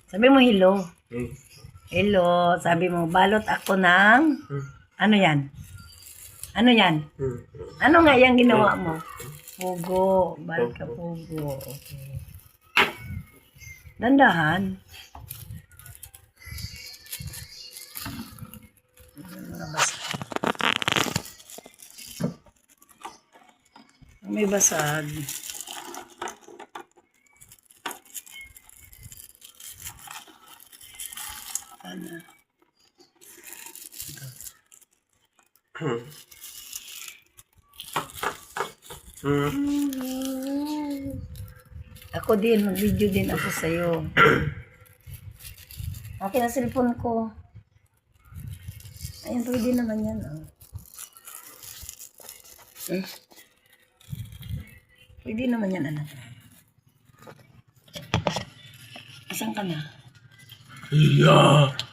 Sabi mo hello. Hello. Sabi mo, balot ako ng... Ano yan? Ano yan? Ano nga yung ginawa mo? Pugo. Balot ka pugo. Okay. Dandahan. May basag. Ano? Ako din, mag-video din ako sa'yo. Okay na cellphone ko. Ayun, pwede naman yan. Oh. Pwede naman yan, anak. Asan ka na? Yeah.